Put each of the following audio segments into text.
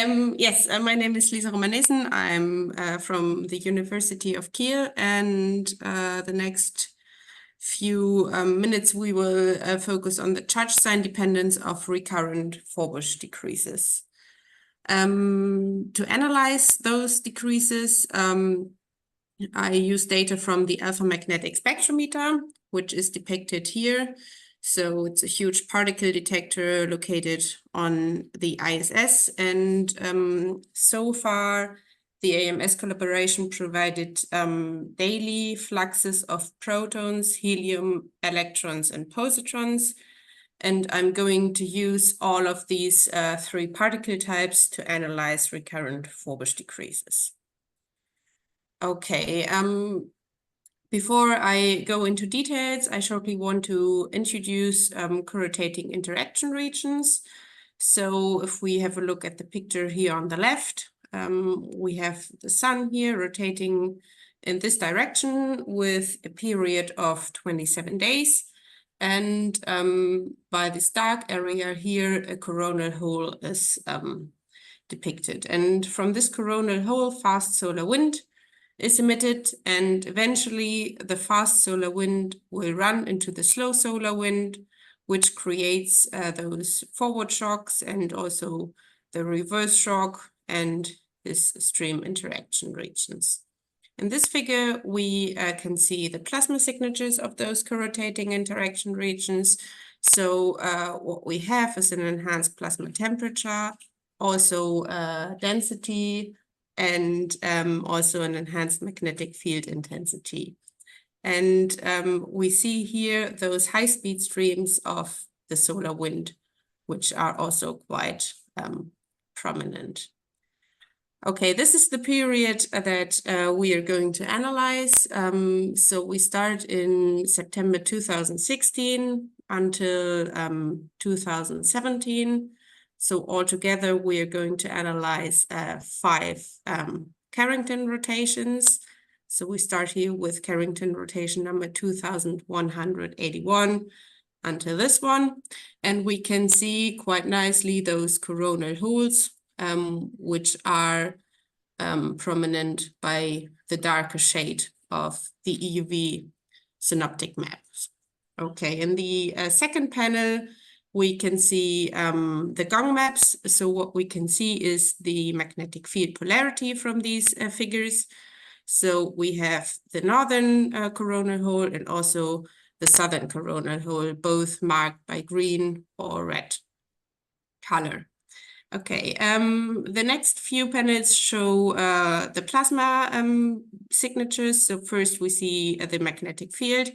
Yes, my name is Lisa Romaneehsen. I'm from the University of Kiel, and the next few minutes we will focus on the charge sign dependence of recurrent Forbush decreases. To analyze those decreases, I use data from the alpha magnetic spectrometer, which is depicted here. So it's a huge particle detector located on the ISS. And so far, the AMS collaboration provided daily fluxes of protons, helium, electrons, and positrons. And I'm going to use all of these three particle types to analyze recurrent Forbush decreases. Okay, before I go into details, I shortly want to introduce co-rotating interaction regions. So if we have a look at the picture here on the left, we have the sun here rotating in this direction with a period of 27 days. And by this dark area here, a coronal hole is depicted. And from this coronal hole, fast solar wind is emitted, and eventually the fast solar wind will run into the slow solar wind, which creates those forward shocks and also the reverse shock and this stream interaction regions. In this figure, we can see the plasma signatures of those co-rotating interaction regions. So what we have is an enhanced plasma temperature, also density, and also an enhanced magnetic field intensity. And we see here those high-speed streams of the solar wind, which are also quite prominent. Okay, this is the period that we are going to analyze. So we start in September 2016 until 2017. So altogether, we are going to analyze 5 Carrington rotations. So we start here with Carrington rotation number 2181 until this one. And we can see quite nicely those coronal holes, which are prominent by the darker shade of the EUV synoptic maps. Okay, in the second panel, we can see the gong maps. So what we can see is the magnetic field polarity from these figures. So we have the northern coronal hole and also the southern coronal hole, both marked by green or red color. Okay, the next few panels show the plasma signatures. So first we see the magnetic field.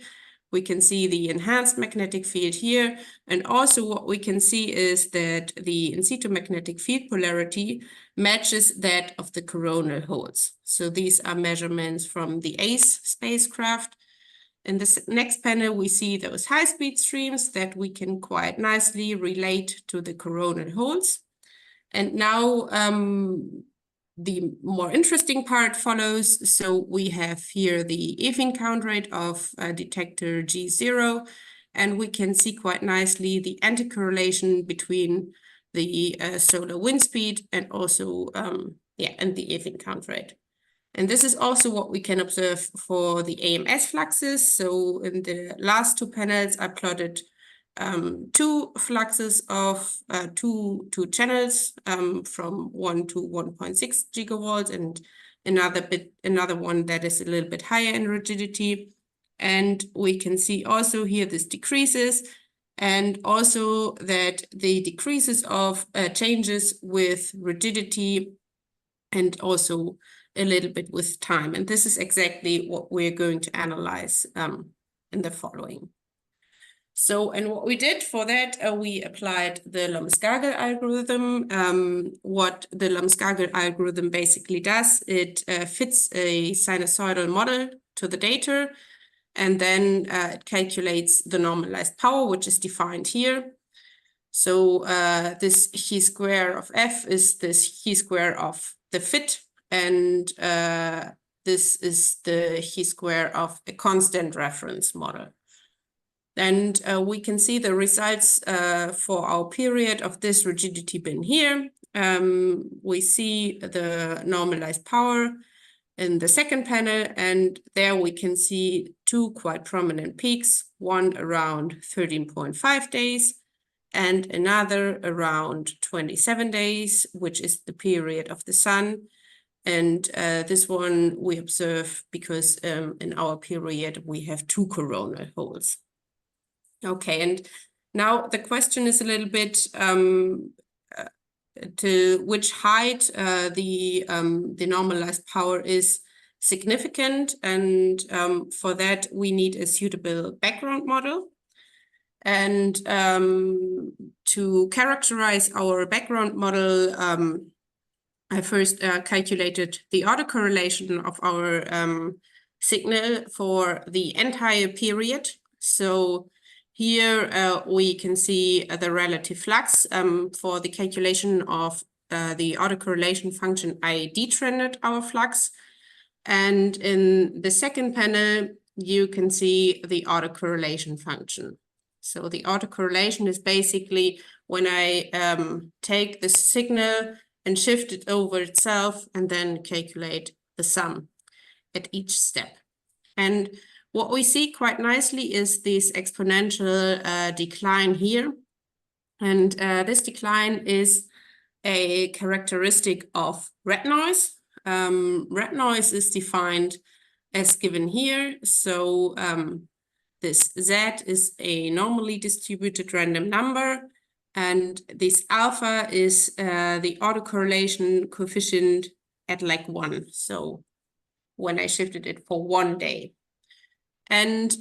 We can see the enhanced magnetic field here. And also what we can see is that the in situ magnetic field polarity matches that of the coronal holes. So these are measurements from the ACE spacecraft. In this next panel, we see those high-speed streams that we can quite nicely relate to the coronal holes. And now the more interesting part follows. So we have here the Evening count rate of detector G0, and we can see quite nicely the anti-correlation between the solar wind speed and also and the Evening count rate. And this is also what we can observe for the AMS fluxes. So in the last 2 panels, I plotted 2 fluxes of two channels from 1 to 1.6 gigavolts and another one that is a little bit higher in rigidity. And we can see also here this decreases, and also that the decreases of changes with rigidity and also a little bit with time. And this is exactly what we're going to analyze in the following. So, and what we did for that, we applied the Lomsgagel algorithm. What the Lomsgagel algorithm basically does, it fits a sinusoidal model to the data, and then it calculates the normalized power, which is defined here. So this chi square of f is this chi square of the fit, and this is the chi square of a constant reference model. And we can see the results for our period of this rigidity bin here. we see the normalized power in the second panel, and there we can see two quite prominent peaks, one around 13.5 days and another around 27 days, which is the period of the sun. And this one we observe because in our period we have two coronal holes. Okay, and now the question is a little bit to which height the normalized power is significant, and for that we need a suitable background model. And to characterize our background model, I first calculated the autocorrelation of our signal for the entire period. So here we can see the relative flux. For the calculation of the autocorrelation function, I detrended our flux. And in the second panel, you can see the autocorrelation function. So the autocorrelation is basically when I take the signal and shift it over itself and then calculate the sum at each step. And what we see quite nicely is this exponential decline here. And this decline is a characteristic of red noise. Red noise is defined as given here. So this Z is a normally distributed random number, and this alpha is the autocorrelation coefficient at like 1. So when I shifted it for 1 day. And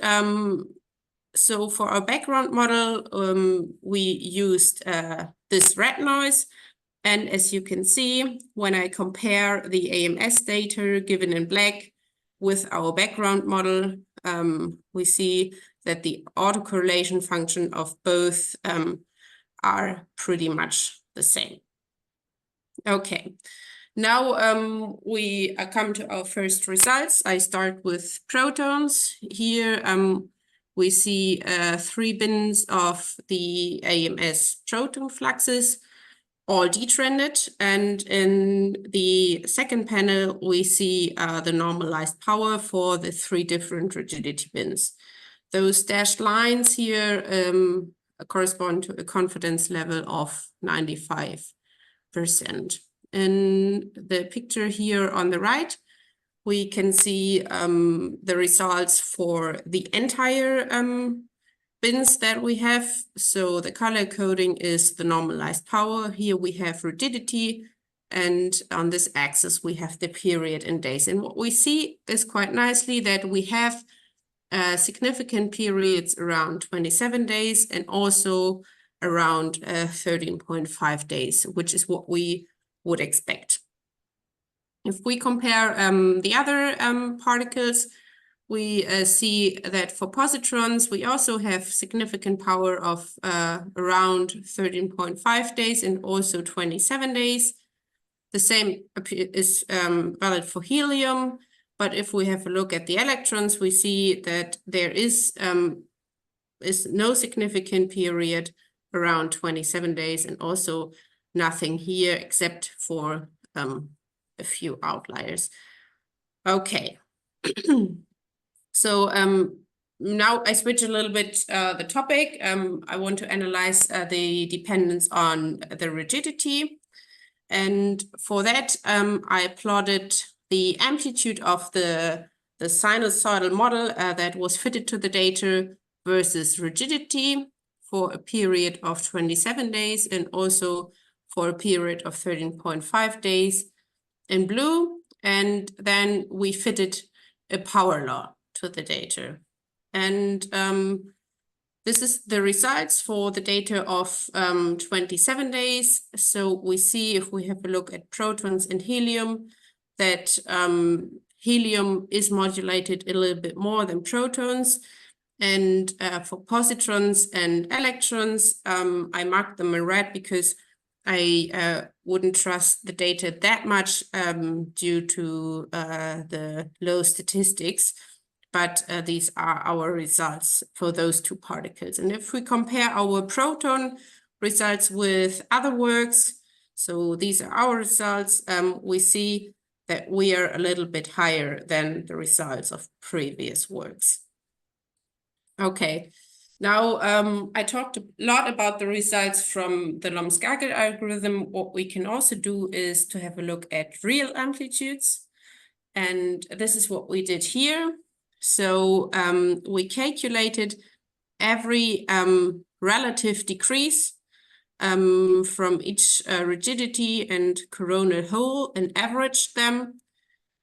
so for our background model, we used this red noise. And as you can see, when I compare the AMS data given in black with our background model, we see that the autocorrelation function of both are pretty much the same. Okay, now we come to our first results. I start with protons. Here we see 3 bins of the AMS proton fluxes, all detrended, and in the second panel we see the normalized power for the 3 different rigidity bins. Those dashed lines here correspond to a confidence level of 95%. In the picture here on the right, we can see the results for the entire bins that we have. So the color coding is the normalized power. Here we have rigidity, and on this axis we have the period in days. And what we see is quite nicely that we have significant periods around 27 days and also around 13.5 days, which is what we would expect. If we compare the other particles, we see that for positrons, we also have significant power of around 13.5 days and also 27 days. The same is valid for helium. But if we have a look at the electrons, we see that there is no significant period around 27 days and also nothing here except for a few outliers. Okay. So now I switch a little bit the topic. I want to analyze the dependence on the rigidity. And for that, I plotted the amplitude of the sinusoidal model that was fitted to the data versus rigidity for a period of 27 days and also for a period of 13.5 days in blue. And then we fitted a power law to the data. And this is the results for the data of 27 days. So we see, if we have a look at protons and helium, that helium is modulated a little bit more than protons. And for positrons and electrons, I marked them in red because I wouldn't trust the data that much due to the low statistics. But these are our results for those 2 particles. And if we compare our proton results with other works, So these are our results. We see that we are a little bit higher than the results of previous works. Okay, now I talked a lot about the results from the Lomsgager algorithm. What we can also do is to have a look at real amplitudes. And this is what we did here. So we calculated every relative decrease from each rigidity and coronal hole and averaged them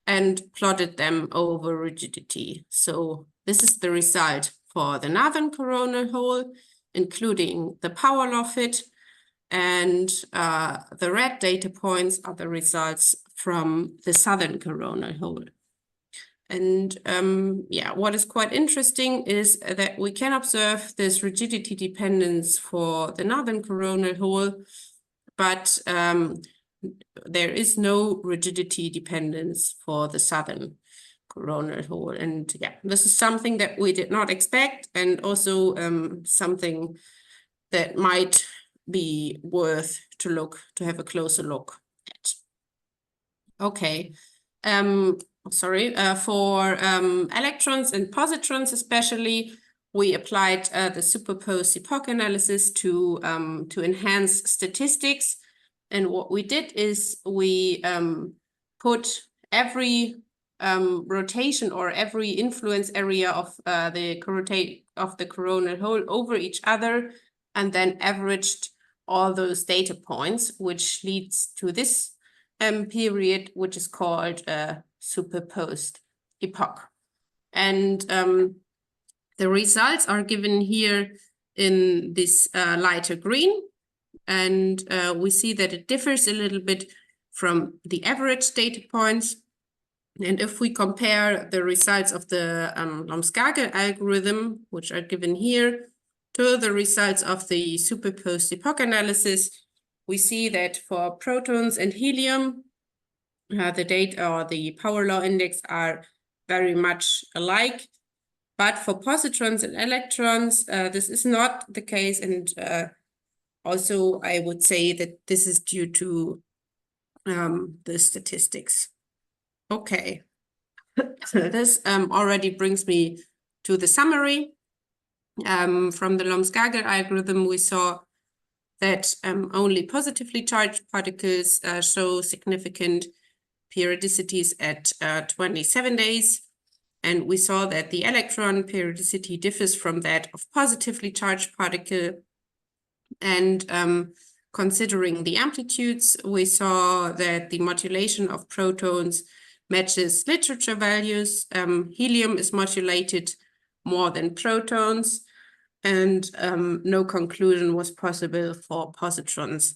and plotted them over rigidity. So this is the result for the northern coronal hole, including the power law fit, and the red data points are the results from the southern coronal hole. And yeah, what is quite interesting is that we can observe this rigidity dependence for the northern coronal hole, but there is no rigidity dependence for the southern coronal hole. And yeah, this is something that we did not expect, and also something that might be worth to have a closer look at. Okay. For electrons and positrons especially, we applied the superposed epoch analysis to enhance statistics. And what we did is we put every rotation or every influence area of the coronal hole over each other, and then averaged all those data points, which leads to this period, which is called a superposed epoch. And the results are given here in this lighter green. And we see that it differs a little bit from the average data points. And if we compare the results of the Lomsgager algorithm, which are given here, to the results of the superposed epoch analysis, we see that for protons and helium, the data or the power law index are very much alike. But for positrons and electrons, this is not the case. And also, I would say that this is due to the statistics. Okay. This already brings me to the summary. From the Lomsgager algorithm, we saw that only positively charged particles show significant periodicities at 27 days. And we saw that the electron periodicity differs from that of positively charged particle. And considering the amplitudes, we saw that the modulation of protons matches literature values. Helium is modulated more than protons, and no conclusion was possible for positrons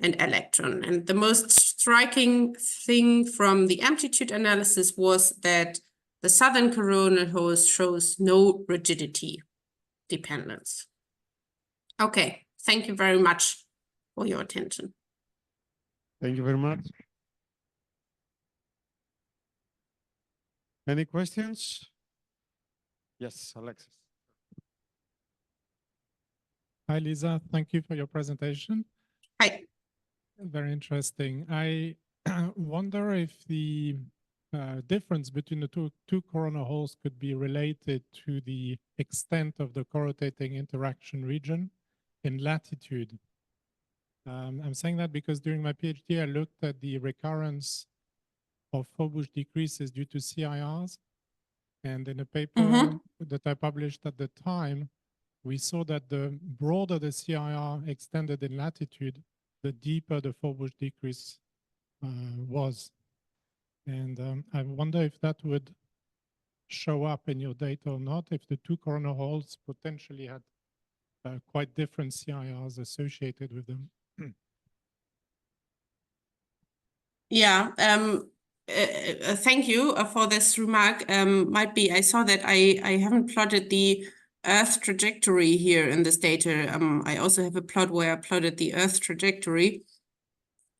and electron. And the most striking thing from the amplitude analysis was that the southern coronal hole shows no rigidity dependence. Okay, thank you very much for your attention. Thank you very much. Any questions? Yes, Alexis. Hi, Lisa. Thank you for your presentation. Hi. Very interesting. I wonder if the difference between the two coronal holes could be related to the extent of the corrotating interaction region in latitude. I'm saying that because during my PhD, I looked at the recurrence of Forbush decreases due to CIRs. And in a paper that I published at the time, we saw that the broader the CIR extended in latitude, the deeper the Forbush decrease was. And I wonder if that would show up in your data or not, if the two coronal holes potentially had quite different CIRs associated with them. Yeah, thank you for this remark. Might be, I saw that I haven't plotted the Earth trajectory here in this data. I also have a plot where I plotted the Earth trajectory.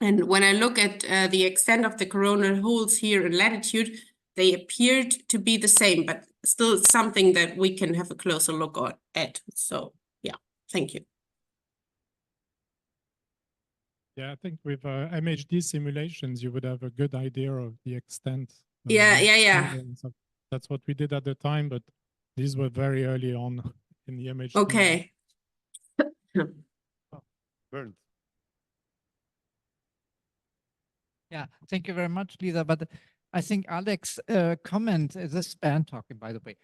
And when I look at the extent of the coronal holes here in latitude, they appeared to be the same, but still something that we can have a closer look at. So yeah, thank you. Yeah, I think with MHD simulations, you would have a good idea of the extent. Yeah, the yeah, yeah. scale and stuff. That's what we did at the time, but these were very early on in the MHD. Okay. Bernd. Yeah, thank you very much, Lisa. But I think Alex comment, this is Bernd talking, by the way,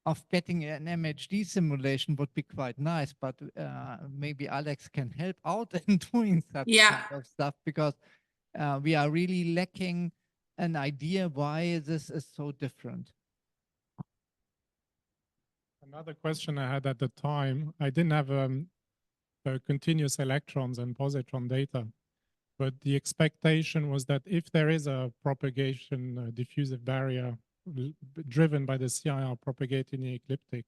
of getting an MHD simulation would be quite nice, but maybe Alex can help out in doing such Yeah. kind of stuff, because we are really lacking an idea why this is so different. Another question I had at the time, I didn't have continuous electrons and positron data, but the expectation was that if there is a propagation diffusive barrier driven by the CIR propagating the ecliptic,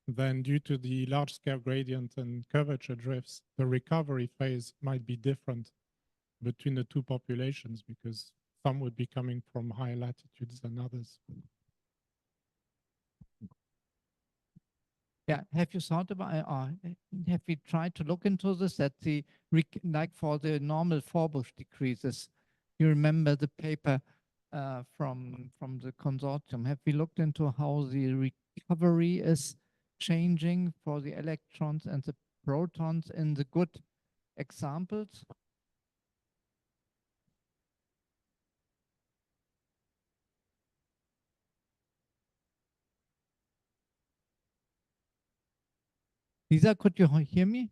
then due to the large scale gradient and curvature drifts, the recovery phase might be different between the two populations, because some would be coming from higher latitudes than others. Yeah, have you thought about, have we tried to look into this, that the, like for the normal Forbush decreases, you remember the paper from the consortium, have we looked into how the recovery is changing for the electrons and the protons in the good examples? Lisa, could you hear me?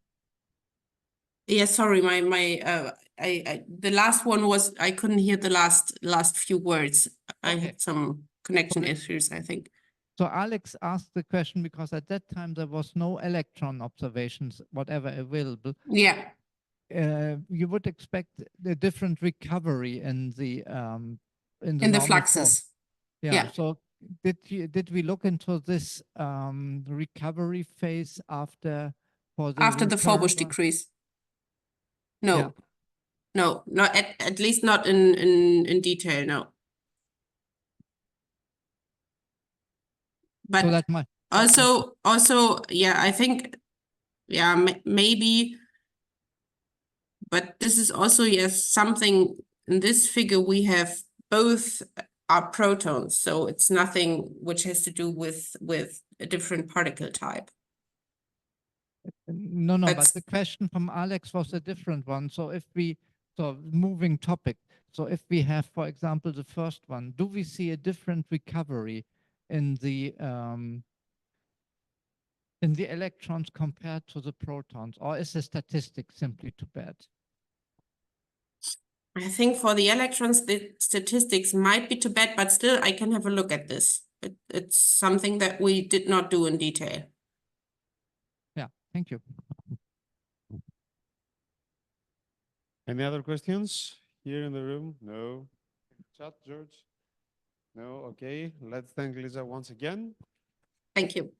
Yeah, sorry, the last one was, I couldn't hear the last few words. I Okay. had some connection Okay. issues, I think. So Alex asked the question because at that time there was no electron observations, whatever available. Yeah, You would expect a different recovery in the in the normal form. fluxes. Yeah. Yeah. So did we look into this recovery phase after for the After the Forbush recurrent one? decrease. No. Yeah. No, not at least not in detail, no. So But that might also, yeah, I think, yeah, maybe, but this is also, yes, something in this figure we have both are protons, so it's nothing which has to do with a different particle type. No, but That's- the question from Alex was a different one. So moving topic. So if we have, for example, the first one, do we see a different recovery in the electrons compared to the protons, or is the statistic simply too bad? I think for the electrons, the statistics might be too bad, but still I can have a look at this. It's something that we did not do in detail. Yeah, thank you. Any other questions here in the room? No. Chat, George? No. Okay. Let's thank Lisa once again. Thank you.